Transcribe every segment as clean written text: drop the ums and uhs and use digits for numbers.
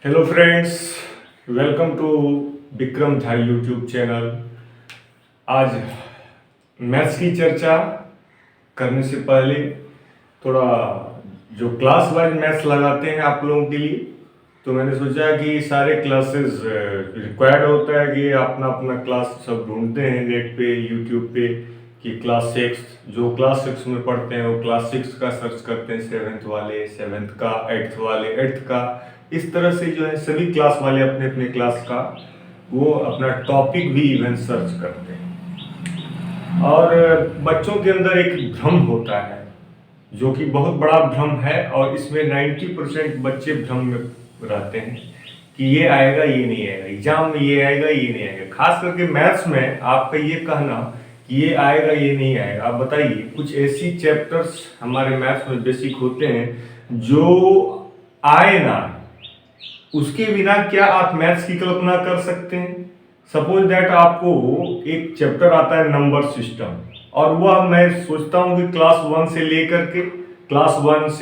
Hello friends, welcome to Vikram Jha YouTube channel. आज maths की चर्चा करने से पहले थोड़ा जो क्लास वाइज मैथ्स लगाते हैं आप लोगों के लिए, तो मैंने सोचा कि सारे क्लासेस रिक्वायर्ड होता है कि अपना अपना क्लास सब ढूंढते हैं नेट पे यूट्यूब पे कि क्लास 6 जो क्लास 6 में पढ़ते हैं वो क्लास 6 का सर्च करते हैं, 7th वाले 7th का, 8th वाले 8th का। इस तरह से जो है सभी क्लास वाले अपने अपने क्लास का वो अपना टॉपिक भी इवन सर्च करते हैं। और बच्चों के अंदर एक भ्रम होता है जो कि बहुत बड़ा भ्रम है, और इसमें 90% बच्चे भ्रम में रहते हैं कि ये आएगा ये नहीं आएगा, एग्जाम में ये आएगा ये नहीं आएगा। खास करके मैथ्स में आपका ये कहना कि ये आएगा ये नहीं आएगा, आप बताइए कुछ ऐसी चैप्टर्स हमारे मैथ्स में बेसिक होते हैं जो आए ना, उसके बिना क्या आप मैथ्स की कल्पना कर सकते हैं? सपोज दैट आपको एक चैप्टर आता है नंबर सिस्टम, और वह मैं सोचता हूँ कि क्लास 1 से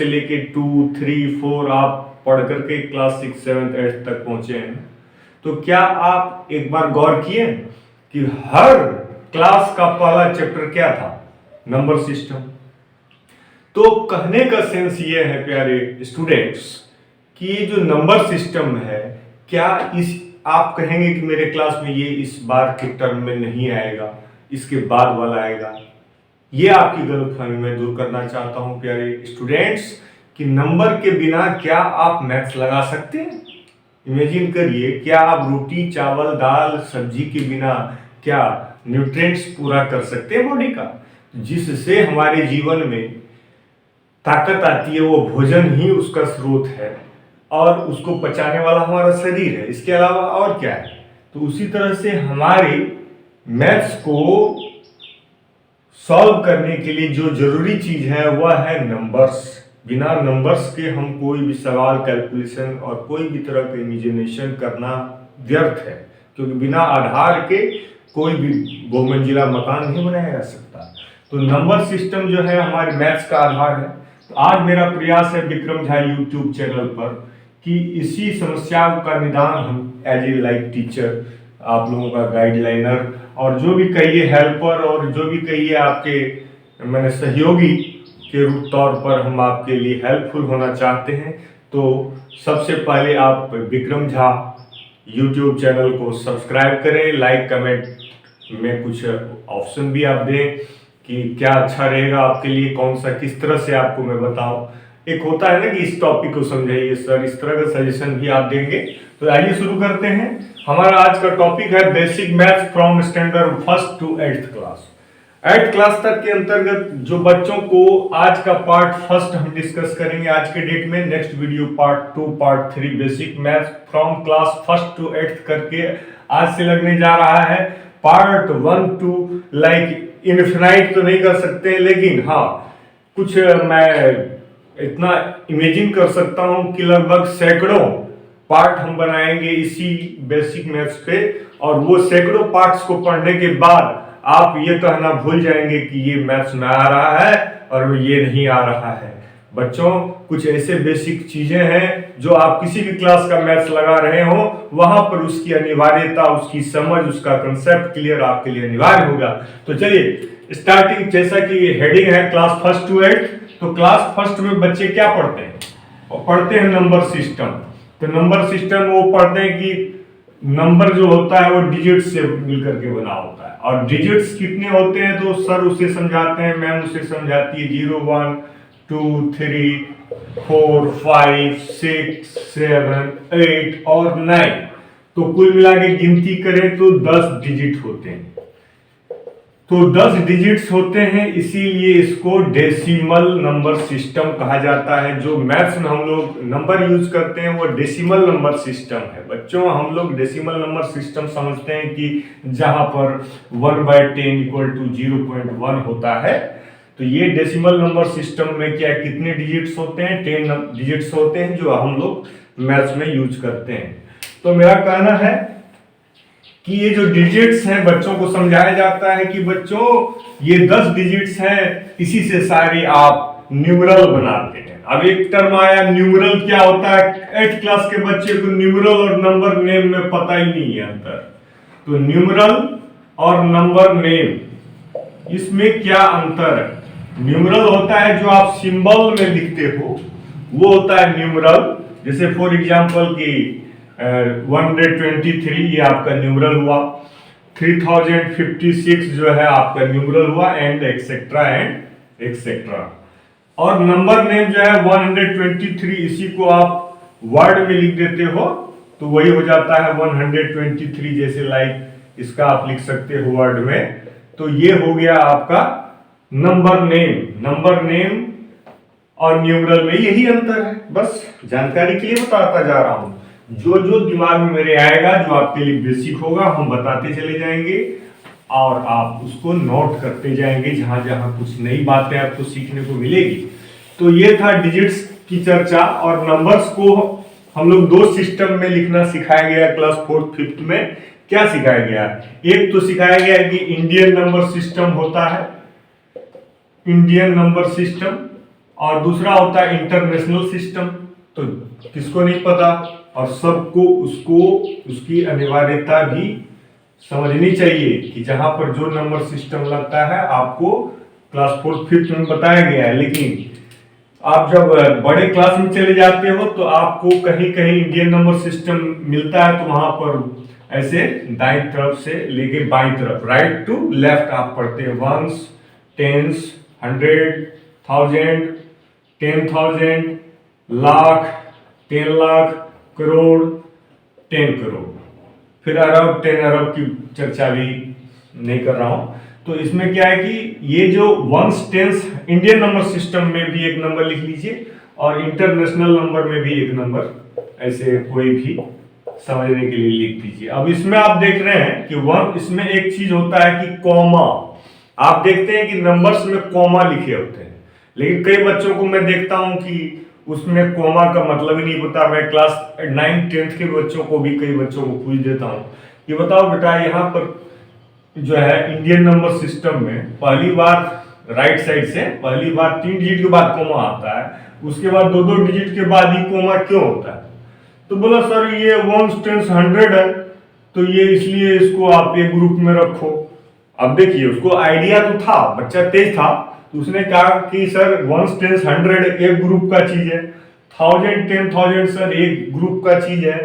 लेके 2, 3, 4 आप पढ़ करके क्लास 6, 7, 8 तक पहुंचे हैं। तो क्या आप एक बार गौर किए कि हर क्लास का पहला चैप्टर क्या था? Number system. तो कहने का सेंस ये है प्यारे स्टूडेंट्स कि ये जो नंबर सिस्टम है, क्या इस आप कहेंगे कि मेरे क्लास में ये इस बार के टर्म में नहीं आएगा, इसके बाद वाला आएगा? ये आपकी गलतफहमी मैं दूर करना चाहता हूं प्यारे स्टूडेंट्स कि नंबर के बिना क्या आप मैथ्स लगा सकते हैं? इमेजिन करिए, क्या आप रोटी चावल दाल सब्जी के बिना क्या न्यूट्रिएंट्स पूरा कर सकते हैं बॉडी का, जिससे हमारे जीवन में ताकत आती है? वो भोजन ही उसका स्रोत है और उसको पचाने वाला हमारा शरीर है, इसके अलावा और क्या है? तो उसी तरह से हमारे मैथ्स को सॉल्व करने के लिए जो जरूरी चीज है वह है नंबर्स। बिना नंबर्स के हम कोई भी सवाल, कैलकुलेशन और कोई भी तरह का इमेजिनेशन करना व्यर्थ है, क्योंकि बिना आधार के कोई भी बहुमंजिला मकान नहीं बनाया जा सकता। तो नंबर सिस्टम जो है हमारे मैथ्स का आधार है। तो आज मेरा प्रयास है विक्रम झा यूट्यूब चैनल पर कि इसी समस्या का निदान हम एज ए लाइक टीचर, आप लोगों का गाइडलाइनर और जो भी कहिए हेल्पर और जो भी कहिए आपके मैंने सहयोगी के रूप तौर पर हम आपके लिए हेल्पफुल होना चाहते हैं। तो सबसे पहले आप विक्रम झा यूट्यूब चैनल को सब्सक्राइब करें, लाइक कमेंट में कुछ ऑप्शन भी आप दें कि क्या अच्छा रहेगा आपके लिए, कौन सा किस तरह से आपको मैं बताऊं। एक होता है ना कि इस टॉपिक को समझाइए सर, इस तरह का सजेशन भी आप देंगे। तो आइए शुरू करते हैं। हमारा आज का टॉपिक है basic maths from standard 1st to 8th class. 8th class तक के अंतर्गत जो बच्चों को आज का पार्ट 1 हम डिस्कस करेंगे आज के डेट में। Next video part 2, part 3 basic maths from class 1st to 8th करके आज से लगने जा रहा है। पार्ट 1 to लाइक इनफिनाइट तो नहीं कर सकते, लेकिन हाँ कुछ मैं इतना इमेजिन कर सकता हूं कि लगभग सैकड़ों पार्ट हम बनाएंगे इसी बेसिक मैथ्स पे, और वो सैकड़ों पार्ट्स को पढ़ने के बाद आप ये कहना भूल जाएंगे कि ये मैथ्स में आ रहा है और ये नहीं आ रहा है। बच्चों, कुछ ऐसे बेसिक चीजें हैं जो आप किसी भी क्लास का मैथ्स लगा रहे हो वहां पर उसकी अनिवार्यता, उसकी समझ, उसका कंसेप्ट क्लियर आपके लिए अनिवार्य होगा। तो चलिए स्टार्टिंग, जैसा कि हेडिंग है क्लास 1st to 8th, तो क्लास 1st में बच्चे क्या पढ़ते हैं? और पढ़ते हैं नंबर सिस्टम। तो नंबर सिस्टम वो पढ़ते हैं कि नंबर जो होता है वो डिजिट्स से मिलकर के बना होता है, और डिजिट्स कितने होते हैं तो सर उसे समझाते हैं, मैम उसे समझाती है 0, 1, 2, 3, 4, 5, 6, 7, 8 और 9। तो कुल मिला के गिनती करें तो 10 डिजिट होते हैं। तो 10 डिजिट्स होते हैं, इसीलिए इसको डेसिमल नंबर सिस्टम कहा जाता है। जो मैथ्स में हम लोग नंबर यूज करते हैं वो डेसिमल नंबर सिस्टम है। बच्चों, हम लोग डेसिमल नंबर सिस्टम समझते हैं कि जहां पर 1/10 = 0.1 होता है। तो ये डेसिमल नंबर सिस्टम में क्या कितने डिजिट्स होते हैं? 10 डिजिट्स होते हैं जो हम लोग मैथ्स में यूज करते हैं। तो मेरा कहना है कि ये जो डिजिट्स हैं बच्चों को समझाया जाता है कि बच्चों ये 10 डिजिट्स हैं, इसी से सारे आप आप न्यूमरल बनाते हैं। अब एक टर्म आया न्यूमरल, क्या होता है? 8th क्लास के बच्चे को न्यूमरल और नंबर नेम में पता ही नहीं है अंतर। तो न्यूमरल और नंबर नेम, इसमें क्या अंतर है? न्यूमरल होता है जो आप सिंबल में लिखते हो, वो होता है न्यूमरल। जैसे फॉर एग्जांपल की 123 ये आपका न्यूमरल हुआ, 3056 जो है आपका न्यूमरल हुआ, एंड एक्सेट्रा एंड एक्सेट्रा। और नंबर नेम जो है 123, इसी को आप वर्ड में लिख देते हो तो वही हो जाता है 123। जैसे लाइक इसका आप लिख सकते हो वर्ड में। तो ये हो गया आपका नंबर नेम। नंबर नेम और न्यूमरल में यही अंतर है, बस जानकारी के लिए बताता जा रहा हूं। जो जो दिमाग में मेरे आएगा, जो आपके लिए बेसिक होगा, हम बताते चले जाएंगे और आप उसको नोट करते जाएंगे जहां जहां कुछ नई बातें आपको सीखने को मिलेगी। तो ये था डिजिट्स की चर्चा। और नंबर्स को हम लोग दो सिस्टम में लिखना सिखाया गया क्लास 4th 5th में। क्या सिखाया गया? एक तो सिखाया गया कि इंडियन नंबर सिस्टम होता है, इंडियन नंबर सिस्टम, और दूसरा होता है इंटरनेशनल सिस्टम। तो किसको नहीं पता, और सबको उसको उसकी अनिवार्यता भी समझनी चाहिए कि जहां पर जो नंबर सिस्टम लगता है आपको क्लास 4th 5th में बताया गया है। लेकिन आप जब बड़े क्लास में चले जाते हो तो आपको कहीं कहीं इंडियन नंबर सिस्टम मिलता है, तो वहां पर ऐसे दाईं तरफ से लेके बाईं तरफ, राइट टू लेफ्ट आप पढ़ते हैं। Ones, tens, 100, 1000, 10,000, lakh, 10 lakh, crore, 10 crore. फिर अरब, 10 अरब की चर्चा भी नहीं कर रहा हूं। तो इसमें क्या है कि ये जो ones, tens, Indian number system में भी एक नंबर लिख लीजिए और इंटरनेशनल नंबर में भी एक नंबर, ऐसे कोई भी समझने के लिए लिख दीजिए। अब इसमें आप देख रहे हैं कि इसमें एक चीज होता है कि कॉमा। आप देखते हैं कि नंबर्स में कॉमा लिखे होते हैं, लेकिन कई बच्चों को मैं देखता हूं कि उसमें कॉमा का मतलब ही नहीं पता। मैं क्लास 9th 10th के बच्चों को भी, कई बच्चों को पूछ देता हूं कि बताओ बेटा, यहाँ पर जो है इंडियन नंबर सिस्टम में पहली बार राइट साइड से पहली बार 3 डिजिट के बाद कॉमा आता है, उसके बाद 2-2 डिजिट के बाद ही कॉमा क्यों होता है? तो बोला सर ये 1s, 10s, 100 है, तो ये इसलिए इसको आप एक ग्रुप में रखो। अब देखिए, उसको आइडिया तो था, बच्चा तेज था, तो उसने कहा कि सर 1s, 10s, 100 एक ग्रुप का चीज है, 1000, 10,000 सर एक ग्रुप का चीज है,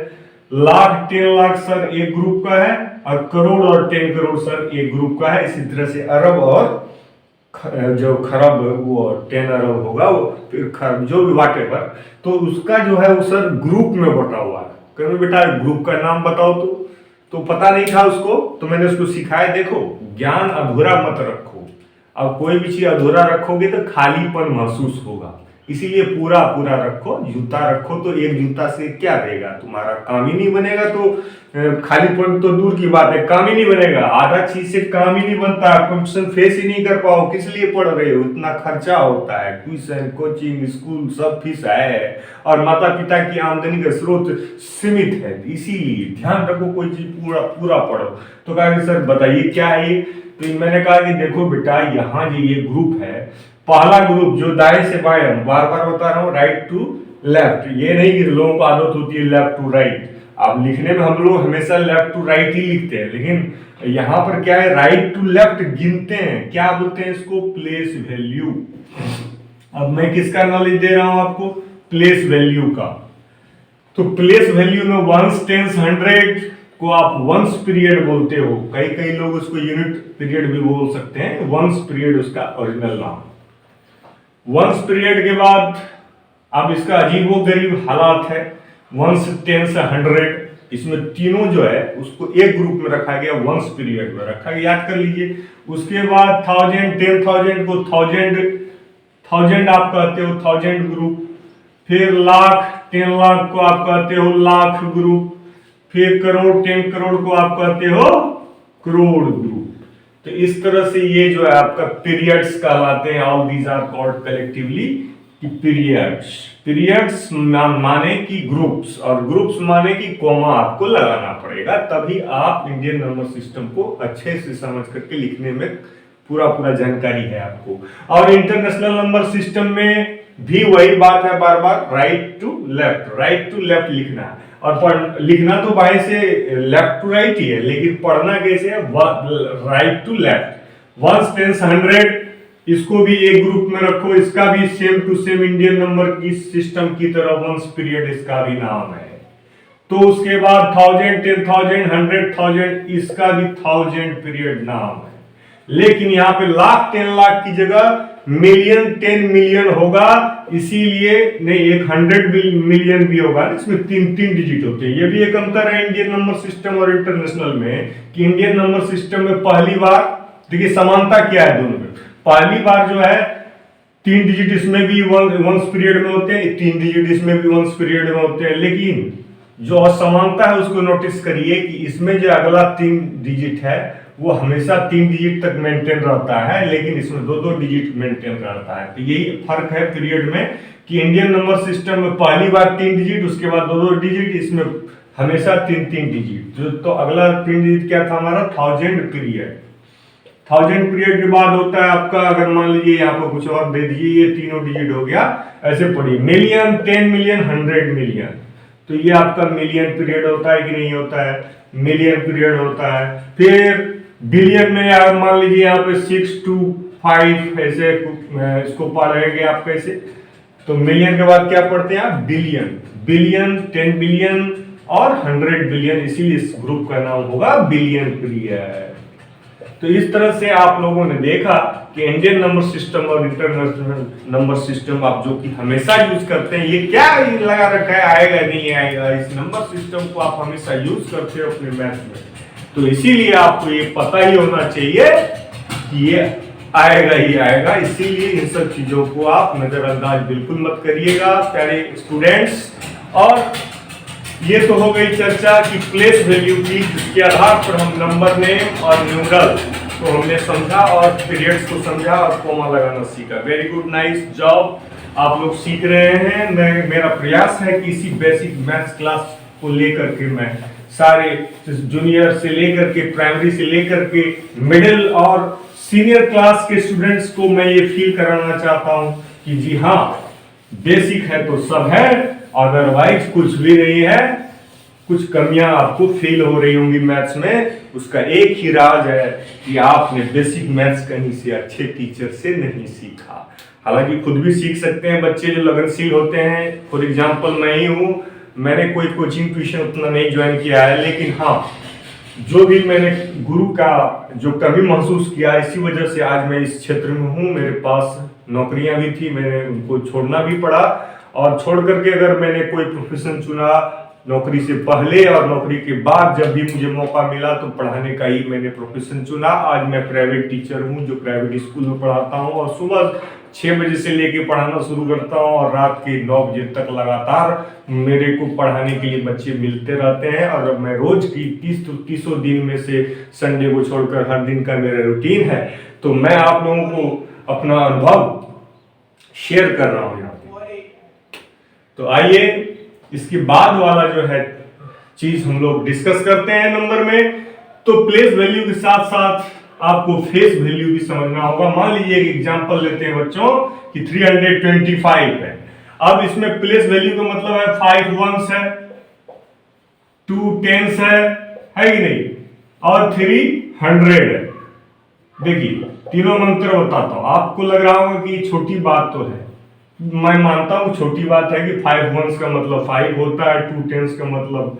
लाख, 10 लाख सर एक ग्रुप का है, और करोड़ और 10 करोड़ सर एक ग्रुप का है। इसी तरह से अरब और जो खरब, वो 10 अरब होगा, वो फिर खरब, जो भी वाटेवर, तो उसका जो है वो सर ग्रुप में बटा हुआ है। कहीं बेटा ग्रुप का नाम बताओ तो पता नहीं था उसको, तो मैंने उसको सिखाया। देखो, ज्ञान अधूरा मत रखो। अब कोई भी चीज अधूरा रखोगे तो खालीपन महसूस होगा, इसीलिए पूरा पूरा रखो। जूता रखो तो एक जूता से क्या देगा, तुम्हारा काम ही नहीं बनेगा, तो खालीपन तो दूर की बात है, काम ही नहीं बनेगा। आधा चीज से काम ही नहीं बनता, कंपटीशन फेस ही नहीं कर पाओ। किस लिए पढ़ रहे हो? इतना खर्चा होता है, ट्यूशन, कोचिंग, स्कूल सब फीस है, और माता पिता की आमदनी का स्रोत सीमित है। इसीलिए ध्यान रखो, कोई चीज पूरा पूरा पढ़ो। तो कहा कि सर बताइए क्या है ये? तो मैंने कहा कि देखो बेटा, यहाँ जो ये ग्रुप है, पहला ग्रुप जो दाएं से बाएं, बार बार बता रहा हूं, राइट टू लेफ्ट। ये नहीं कि लोगों को आदत होती है लेफ्ट टू राइट। अब लिखने में हम लोग हमेशा लेफ्ट टू राइट ही लिखते हैं, लेकिन यहाँ पर क्या है, राइट टू लेफ्ट गिनते हैं। क्या बोलते हैं इसको? Place value. अब मैं किसका नॉलेज दे रहा हूं आपको? प्लेस वैल्यू का। तो प्लेस वैल्यू में 1s, 10s, 100 को आप वंस पीरियड बोलते हो। कई लोग उसको यूनिट पीरियड भी बोल सकते हैं। वंस पीरियड उसका ओरिजिनल नाम। वंस पीरियड के बाद अब इसका अजीबोगरीब हालात है। 1s, 10s, 100, इसमें तीनों जो है उसको एक ग्रुप में रखा गया, वंस पीरियड में रखा गया, याद कर लीजिए। उसके बाद 1000, 10,000 को 1000 आप कहते हो 1000 ग्रुप। फिर लाख, 10 लाख को आप कहते हो लाख ग्रुप। फिर करोड़, 10 करोड़ को आप कहते हो करोड़ ग्रुप। तो इस तरह से ये जो है आपका पीरियड्स कहलाते हैं। All these are called collectively periods. Periods माने कि ग्रुप्स, और ग्रुप्स माने कि कॉमा आपको लगाना पड़ेगा, तभी आप इंडियन नंबर सिस्टम को अच्छे से समझ करके लिखने में पूरा पूरा जानकारी है आपको। और इंटरनेशनल नंबर सिस्टम में भी वही बात है, बार बार राइट टू लेफ्ट लिखना है। और लिखना तो बाएं से लेफ्ट टू राइट ही है, लेकिन पढ़ना कैसे है, right to left. Ones tens 100, इसको भी एक ग्रुप में रखो, इसका भी same to same Indian number की सिस्टम की तरह वंस पीरियड इसका भी नाम है। तो उसके बाद 1000, 10,000, 100,000, इसका भी 1000 पीरियड नाम है। लेकिन यहाँ पे लाख 10 लाख की जगह मिलियन 10 मिलियन होगा, इसीलिए नहीं, एक 100 मिलियन भी होगा, इसमें 3 डिजिट होते हैं। ये भी एक अंतर है इंडियन नंबर सिस्टम और इंटरनेशनल में, कि इंडियन नंबर सिस्टम में पहली बार, देखिए समानता क्या है दोनों में, पहली बार जो है 3 डिजिट इसमें भी वंस पीरियड में होते हैं, 3 डिजिट इसमें भी वंस पीरियड में होते हैं। लेकिन जो असमानता है उसको नोटिस करिए कि इसमें जो अगला 3 डिजिट है वो हमेशा 3 डिजिट तक मेंटेन रहता है, लेकिन इसमें 2-2 डिजिट मेंटेन रहता है। तो यही फर्क है पीरियड में, कि इंडियन नंबर सिस्टम में पहली बार 3 डिजिट, उसके बाद 2-2 डिजिट, इसमें हमेशा 3-3 डिजिट। तो अगला 3 डिजिट क्या था हमारा, 1000 पीरियड। 1000 पीरियड के बाद होता है आपका, अगर मान लीजिए यहाँ पर कुछ और दे दीजिए, ये तीनों डिजिट हो गया, ऐसे पढ़िए, मिलियन, 10 मिलियन, 100 मिलियन। तो ये आपका मिलियन पीरियड होता है कि नहीं होता है, मिलियन पीरियड होता है। फिर बिलियन में यार मान लीजिए यहाँ पे 6 to 5 ऐसे इसको पढ़ेंगे आप कैसे, तो मिलियन के बाद क्या पढ़ते हैं आप, बिलियन, बिलियन, 10 बिलियन और 100 बिलियन, इसीलिए इस ग्रुप का नाम होगा बिलियन पीरियड। तो इस तरह से आप लोगों ने देखा कि इंडियन नंबर सिस्टम और इंटरनेशनल नंबर सिस्टम आप जो कि हमेशा यूज करते हैं, ये क्या लगा रखा है आएगा नहीं आएगा, इस नंबर सिस्टम को आप हमेशा यूज करते हो अपने मैथ में। तो इसीलिए आपको ये पता ही होना चाहिए कि ये आएगा ही आएगा, इसीलिए इन सब चीजों को आप नजरअंदाज बिल्कुल मत करिएगा प्यारे स्टूडेंट्स। और ये तो हो गई चर्चा की प्लेस वैल्यू की, जिसके आधार पर हम नंबर नेम और न्यूमरल को हमने समझा और पीरियड्स को समझा और कोमा लगाना सीखा। वेरी गुड, नाइस जॉब, आप लोग सीख रहे हैं। मेरा प्रयास है कि इसी बेसिक मैथ्स क्लास को लेकर के मैं सारे जूनियर से लेकर के प्राइमरी से लेकर के मिडिल और सीनियर क्लास के स्टूडेंट्स को मैं ये फील कराना चाहता हूं कि जी हाँ, बेसिक है तो सब है, अदरवाइज कुछ भी नहीं है। कुछ कमियां आपको फील हो रही होंगी मैथ्स में, उसका एक ही राज है कि आपने बेसिक मैथ्स कहीं से अच्छे टीचर से नहीं सीखा। हालांकि खुद भी सीख सकते हैं बच्चे जो लगनशील होते हैं। फॉर एग्जांपल मैं ही हूँ, मैंने कोई कोचिंग ट्यूशन उतना नहीं ज्वाइन किया है, लेकिन हाँ, जो भी मैंने गुरु का जो कमी महसूस किया, इसी वजह से आज मैं इस क्षेत्र में हूँ। मेरे पास नौकरियां भी थी, मैंने उनको छोड़ना भी पड़ा, और छोड़ करके अगर मैंने कोई प्रोफेशन चुना नौकरी से पहले और नौकरी के बाद, जब भी मुझे मौका मिला तो पढ़ाने का ही मैंने प्रोफेशन चुना। आज मैं प्राइवेट टीचर हूँ जो प्राइवेट स्कूल में पढ़ाता हूँ, और सुबह 6 बजे से लेके पढ़ाना शुरू करता हूँ और रात के 9 बजे तक लगातार मेरे को पढ़ाने के लिए बच्चे मिलते रहते हैं। और मैं रोज की 30 दिन में से संडे को छोड़कर हर दिन का मेरा रूटीन है, तो मैं आप लोगों को अपना अनुभव शेयर कर रहा हूँ यहाँ पे। तो आइए इसके बाद वाला जो है चीज हम लोग डिस्कस करते हैं नंबर में। तो प्लेस वैल्यू के साथ साथ आपको फेस वैल्यू भी समझना होगा। मान लीजिए एक एग्जांपल लेते हैं बच्चों कि 325 है। अब इसमें प्लेस वैल्यू का मतलब है 5 वंस है, 2 टेंस है कि नहीं, और 3 100 है। देखिए तीनों मंत्र बताता हूं, आपको लग रहा होगा कि छोटी बात तो है, मैं मानता हूं छोटी बात है कि 5 वंस का मतलब 5 होता है, 2 टेंस का मतलब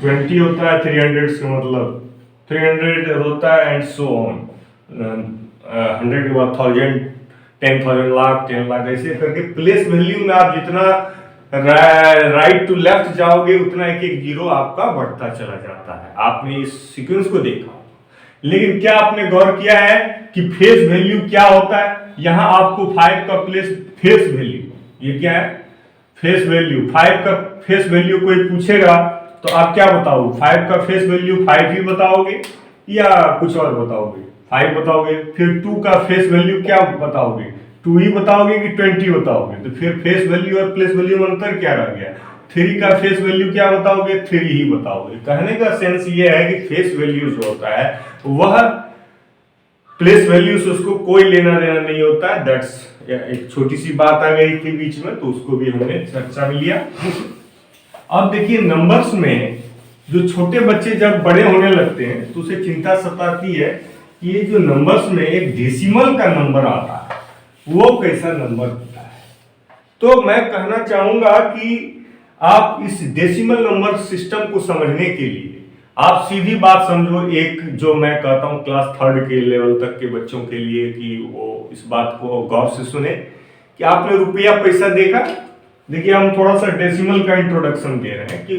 20 होता है, 300 का मतलब 300 होता है, एंड सो ऑन। 100 के बाद 1000, 10,000, लाख, 10 लाख, ऐसे करके प्लेस वैल्यू में आप जितना राइट टू लेफ्ट जाओगे उतना एक एक जीरो आपका बढ़ता चला जाता है। आपने इस सीक्वेंस को देखा, लेकिन क्या आपने गौर किया है कि फेस वैल्यू क्या होता है? यहां आपको 5 का प्लेस फेस वैल्यू, ये क्या है? Face value. 5 का फेस वैल्यू कोई पूछेगा तो आप क्या बताओगे? 5 का फेस वैल्यू 5 ही बताओगे या कुछ और बताओगे? 5 बताओगे। फिर 2 का फेस वैल्यू क्या बताओगे? 2 ही बताओगे कि 20 बताओगे? तो फिर फेस वैल्यू और प्लेस वैल्यू में अंतर क्या रह गया? 3 का फेस वैल्यू क्या बताओगे? 3 ही बताओगे। कहने का सेंस ये है कि फेस वैल्यू जो होता है वह प्लेस वैल्यू से उसको कोई लेना देना नहीं होता है। दैट्स एक छोटी सी बात आ गई थी बीच में, तो उसको भी हमने चर्चा में लिया। अब देखिए नंबर्स में जो छोटे बच्चे जब बड़े होने लगते हैं तो उसे चिंता सताती है कि ये जो नंबर्स में एक डेसिमल का नंबर आता है वो कैसा नंबर होता है। तो मैं कहना चाहूंगा कि आप इस डेसिमल नंबर सिस्टम को समझने के लिए आप सीधी बात समझो, एक जो मैं कहता हूं क्लास 3rd के लेवल तक के बच्चों के लिए कि वो इस बात को गौर से सुने कि आपने रुपया पैसा देखा। देखिए हम थोड़ा सा डेसिमल का इंट्रोडक्शन दे रहे हैं कि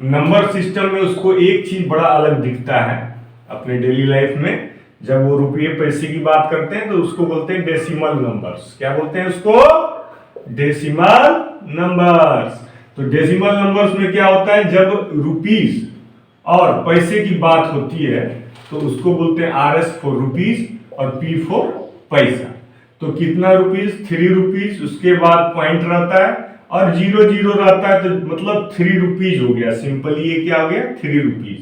नंबर सिस्टम में उसको एक चीज बड़ा अलग दिखता है अपने डेली लाइफ में। जब वो रुपये पैसे की बात करते हैं तो उसको बोलते हैं डेसिमल नंबर्स। क्या बोलते हैं उसको? Decimal numbers. तो डेसिमल नंबर्स में क्या होता है, जब रुपीस और पैसे की बात होती है तो उसको बोलते हैं RS फॉर रुपीस और P फॉर पैसा। तो कितना रुपीस? 3 रुपीस, उसके बाद पॉइंट रहता है और 0 रहता है, तो मतलब 3 रुपीज हो गया। सिंपली ये क्या हो गया? 3 रुपीज।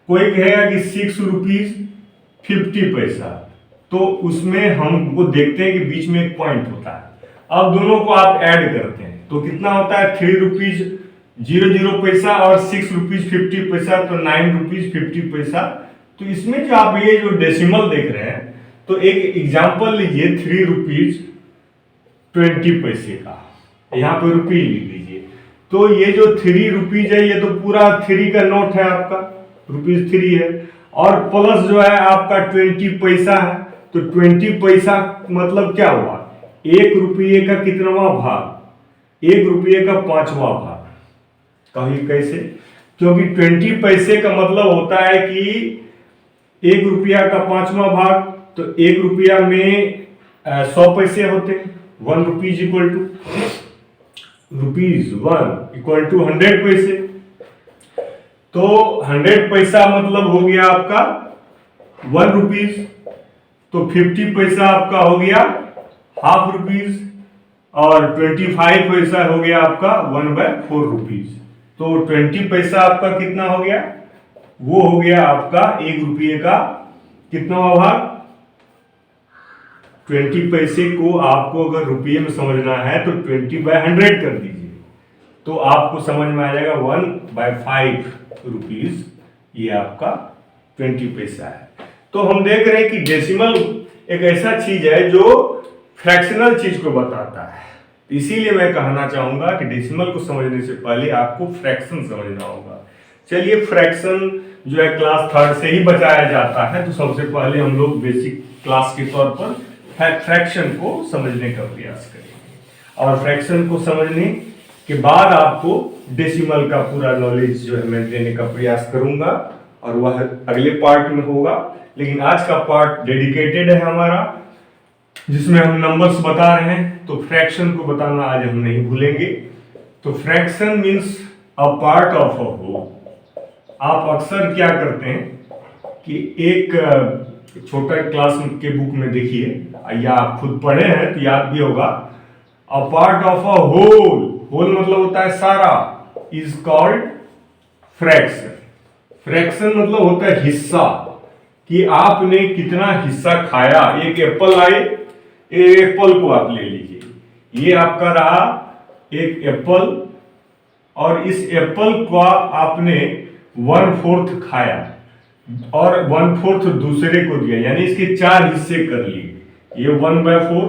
कोई कहेगा कि 6 रुपीज 50 पैसा, तो उसमें हम वो देखते हैं कि बीच में एक पॉइंट होता है। अब दोनों को आप ऐड करते हैं तो कितना होता है? 3 रुपीज 00 पैसा और 6 रुपीज 50 पैसा, तो 9 रुपीज 50 पैसा। तो इसमें जो आप ये जो डेसिमल देख रहे हैं, तो एक एग्जांपल लीजिए 3 रुपीज 20 पैसे का, यहाँ पे रुपी लिख लीजिए। तो ये जो 3 रुपीज है ये तो पूरा 3 का नोट है आपका, रुपीज 3 है, और प्लस जो है आपका 20 पैसा है। तो 20 पैसा मतलब क्या हुआ? 1 रुपये का कितनावा भाग? 1 रुपये का 5वां भाग। कहीं कैसे? क्योंकि 20 पैसे का मतलब होता है कि 1 रुपया का 5वां भाग, तो 1 रुपया में 100 पैसे होते हैं। 1 rupees equal to rupees 1 equal to 100 पैसे। तो 100 पैसा मतलब हो गया आपका 1 रुपीज। तो 50 पैसा आपका हो गया हाफ रुपीज और 25 पैसा हो गया आपका 1/4 रुपीज। तो 20 पैसा आपका कितना हो गया? वो हो गया आपका 1 रुपये का कितना भाग? 20 पैसे को आपको अगर रुपये में समझना है तो 20/100 कर दीजिए, तो आपको समझ में आ जाएगा 1/5 रुपीज। ये आपका 20 पैसा है। तो हम देख रहे हैं कि डेसिमल एक ऐसा चीज है जो फ्रैक्शनल चीज को बताता है। इसीलिए मैं कहना चाहूंगा कि डेसिमल को समझने से पहले आपको फ्रैक्शन समझना होगा। चलिए, फ्रैक्शन जो है क्लास 3rd से ही बचाया जाता है, तो सबसे पहले हम लोग बेसिक क्लास के तौर पर फ्रैक्शन को समझने का प्रयास करेंगे, और फ्रैक्शन को समझने के बाद आपको डेसिमल का पूरा नॉलेज जो है मैं देने का प्रयास करूंगा, और वह अगले पार्ट में होगा। लेकिन आज का पार्ट डेडिकेटेड है हमारा, जिसमें हम नंबर्स बता रहे हैं, तो फ्रैक्शन को बताना आज हम नहीं भूलेंगे। तो fraction means a part of a whole. आप अक्सर क्या करते हैं कि एक छोटा क्लास के बुक में देखिए, या आप खुद पढ़े हैं तो याद भी होगा, a part of a whole, whole मतलब होता है सारा, इज कॉल्ड फ्रैक्शन। फ्रैक्शन मतलब होता है हिस्सा, कि आपने कितना हिस्सा खाया। एक एप्पल आए, एक एप्पल को आप ले लीजिए, ये आपका रहा एक एप्पल, और इस एप्पल को आपने 1/4 खाया और 1/4 दूसरे को दिया, यानी इसके 4 हिस्से कर लिए। ये 1/4,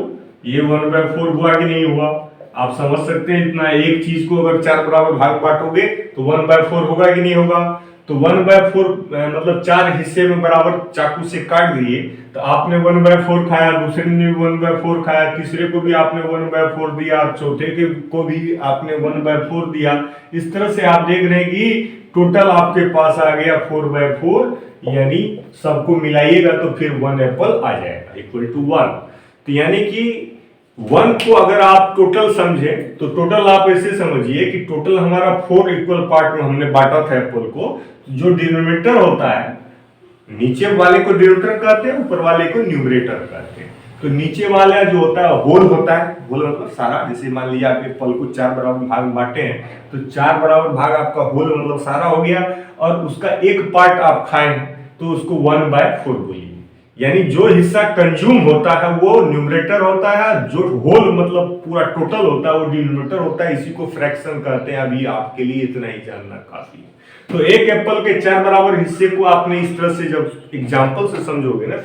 ये 1/4 हुआ कि नहीं हुआ? आप समझ सकते हैं, इतना एक चीज को अगर 4 बराबर भाग बांटोगे तो 1/4 होगा कि नहीं होगा? तो 1/4 मतलब 4 हिस्से में बराबर चाकू से काट दिए, तो आपने 1/4 खाया, दूसरे ने भी 1/4 खाया, तीसरे को भी आपने 1/4 दिया, चौथे के को भी आपने 1/4 दिया। इस तरह से आप देख रहे हैं कि टोटल आपके पास आ गया 4/4, यानी सबको मिलाइएगा तो फिर 1 एप्पल आ जाएगा इक्वल टू 1। तो यानी कि 1 को अगर आप टोटल समझे तो टोटल आप ऐसे समझिए कि टोटल हमारा 4 इक्वल पार्ट में हमने बांटा था एप्पल को। जो डिनोमिनेटर होता है, नीचे वाले को डिनोमिनेटर कहते हैं, ऊपर वाले को न्यूमरेटर कहते हैं। तो नीचे वाला जो होता है होल होता है, होल मतलब सारा। जैसे मान लिया आप एप्पल को 4 बराबर भाग बांटे हैं, तो 4 बराबर भाग आपका होल मतलब सारा हो गया, और उसका एक पार्ट आप खाए हैं तो उसको 1/4 बोलिए। यानी जो हिस्सा कंज्यूम होता है वो न्यूमरेटर होता है, जो होल मतलब पूरा टोटल होता है वो डिनोमिनेटर होता है। इसी को फ्रैक्शन कहते हैं। अभी आपके लिए इतना ही जानना काफी है। तो एक एप्पल के 4 बराबर हिस्से को आपने इस तरह से जब एग्जांपल से समझोगे ना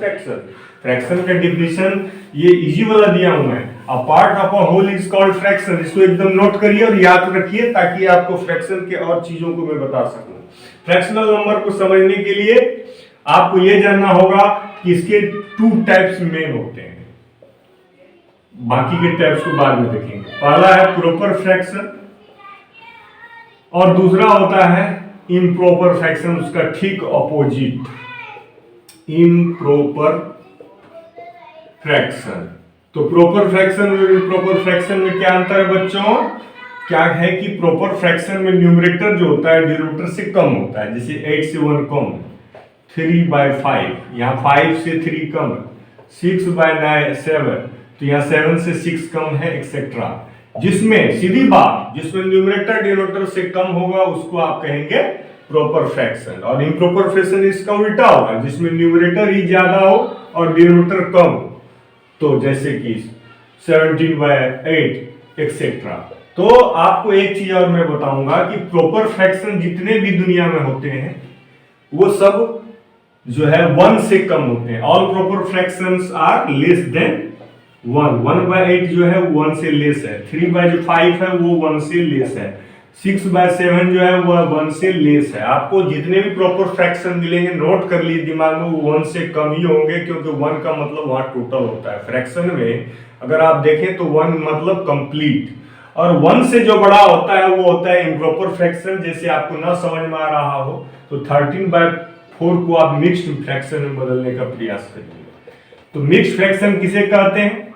फ्रैक्शन का डिफिनेशन ये इजी वाला दिया हूं मैं। A part of a whole is called fraction. इसको एकदम नोट करिए और याद रखिए ताकि आपको फ्रैक्शन के और चीजों को मैं बता सकूं। फ्रैक्शनल नंबर को समझने के लिए आपको यह जानना होगा कि इसके 2 टाइप्स मेन होते हैं। बाकी के टाइप्स को बाद में देखेंगे। पहला है प्रॉपर फ्रैक्शन और दूसरा होता है इम्प्रॉपर फ्रैक्शन, उसका ठीक ऑपोजिट इम्प्रॉपर फ्रैक्शन। तो प्रॉपर फ्रैक्शन और इम्प्रॉपर फ्रैक्शन में क्या अंतर है बच्चों? क्या है कि प्रॉपर फ्रैक्शन में न्यूमरेटर जो होता है डिनोमिनेटर से कम होता है। जैसे 8 से 1 कम, 3/5, यहाँ 5 से 3 कम, 6/7, तो यहाँ 7 से 6 कम है, एक्सेट्रा। जिसमें सीधी बात, जिसमें न्यूमरेटर डिनोमिनेटर से कम होगा उसको आप कहेंगे प्रॉपर फ्रैक्शन। और इम्प्रॉपर फ्रैक्शन इसका उल्टा होगा, जिसमें न्यूमरेटर ही ज्यादा हो और डिनोमिनेटर कम हो। तो जैसे कि 17/8 एक्सेट्रा। तो आपको एक चीज और मैं बताऊंगा कि प्रॉपर फ्रैक्शन जितने भी दुनिया में होते हैं वो सब जो है 1 से कम होते हैं। All proper fractions are less than 1। 1/8 जो है 1 से लेस है, 3/5 है वो 1 से लेस है, 6/7 जो है वो 1 से लेस है। आपको जितने भी प्रॉपर फ्रैक्शन मिलेंगे नोट कर लीजिए दिमाग में, वो 1 से कम ही होंगे, क्योंकि 1 का मतलब वहां टोटल होता है। फ्रैक्शन में अगर आप देखें तो 1 मतलब कंप्लीट, और 1 से जो बड़ा होता है वो होता है इम्प्रॉपर फ्रैक्शन। जैसे आपको ना समझ में आ रहा हो तो 13/4 को आप मिक्स्ड फ्रैक्शन में बदलने का प्रयास करिए। तो मिक्स्ड फ्रैक्शन किसे कहते हैं?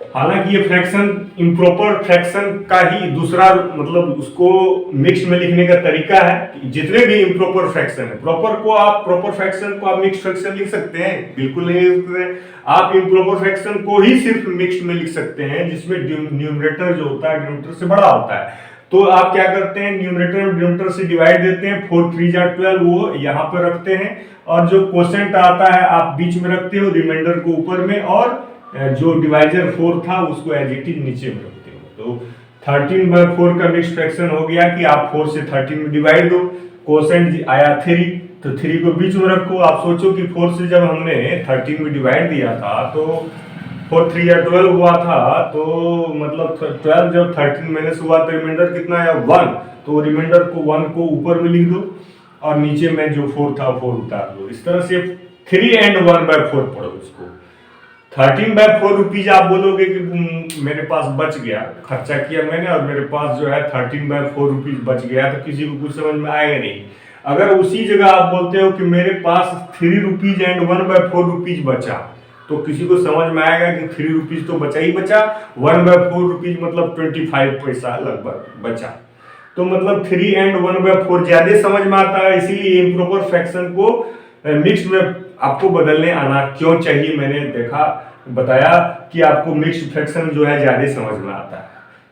हालांकि ये फ्रैक्शन इम्प्रॉपर फ्रैक्शन का ही दूसरा मतलब उसको मिक्स में लिखने का तरीका है। जितने भी इम्प्रॉपर फ्रैक्शन है, प्रॉपर फ्रैक्शन को आप मिक्स फ्रैक्शन लिख सकते हैं, बिल्कुल नहीं लिख सकते। आप इम्प्रॉपर फ्रैक्शन को ही सिर्फ मिक्स में लिख सकते हैं, जिसमें न्यूमरेटर जो होता है डिनोमिनेटर से बड़ा होता है। तो आप क्या करते हैं, न्यूमरेटर और डिनोमिनेटर से डिवाइड देते हैं, 4 3 12 वो यहाँ पर रखते हैं, और जो क्वोशेंट आता है आप बीच में रखते हो, रिमाइंडर को ऊपर में, और जो डिवाइजर 4 था उसको एज इट इज नीचे में रखते हो। तो 13/4 का मिक्स फ्रैक्शन हो गया कि आप 4 से 13 में डिवाइड दो, क्वोशेंट आया 3, तो 3 को बीच में रखो। आप सोचो कि 4 से जब हमने 13 में डिवाइड दिया था तो 4 3 या 12 हुआ था, तो मतलब 12 जब 13 माइनस हुआ तो रिमाइंडर कितना आया 1, तो रिमाइंडर को 1 को ऊपर में लिख दो और नीचे में जो 4 था 4 उतार दो। इस तरह से 3 and 1/4 पढ़ो इसको। 13/4 रुपीज आप बोलोगे कि मेरे पास बच गया, खर्चा किया मैंने और मेरे पास जो है 13/4 रुपीज बच गया, तो किसी को कुछ समझ में आएगा नहीं। अगर उसी जगह आप बोलते हो कि मेरे पास 3 रुपीज एंड 1/4 रुपीज बचा, तो किसी को समझ में आएगा कि 3 रुपीज तो बचा ही बचा, 1/4 रुपीज मतलब 25 पैसा लगभग बचा। तो मतलब 3 and 1/4 ज्यादा समझ में आता है। इसीलिए इम्प्रॉपर फ्रैक्शन को मिक्स में आपको बदलने आना क्यों चाहिए, मैंने बताया कि आपको मिक्स्ड फ्रैक्शन जो है ज्यादा समझ में आता है।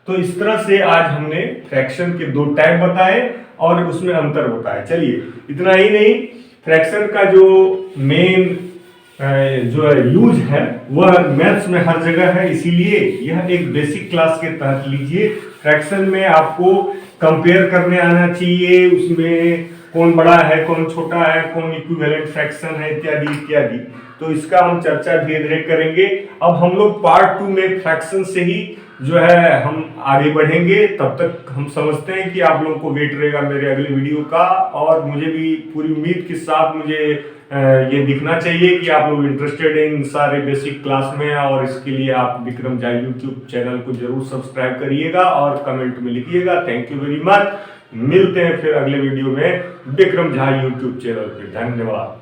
तो इस तरह से आज हमने फ्रैक्शन के 2 टाइप बताए और उसमें अंतर बताया। चलिए इतना ही नहीं, फ्रैक्शन का जो मेन जो है यूज है वह मैथ्स में हर जगह है, इसीलिए यह एक बेसिक क्लास के तहत लीजिए। फ्रैक्शन में आपको कंपेयर करने आना चाहिए, उसमें कौन बड़ा है कौन छोटा है, कौन इक्विवेलेंट फ्रैक्शन है, इत्यादि इत्यादि। तो इसका हम चर्चा धीरे धीरे करेंगे। अब हम लोग पार्ट 2 में फ्रैक्शन से ही जो है हम आगे बढ़ेंगे। तब तक हम समझते हैं कि आप लोगों को वेट रहेगा मेरे अगले वीडियो का, और मुझे भी पूरी उम्मीद के साथ मुझे ये दिखना चाहिए कि आप लोग इंटरेस्टेड हैं इन सारे बेसिक क्लास में, और इसके लिए आप विक्रम झा यूट्यूब चैनल को जरूर सब्सक्राइब करिएगा और कमेंट में लिखिएगा। Thank you very much. मिलते हैं फिर अगले वीडियो में विक्रम झा यूट्यूब चैनल पे। धन्यवाद।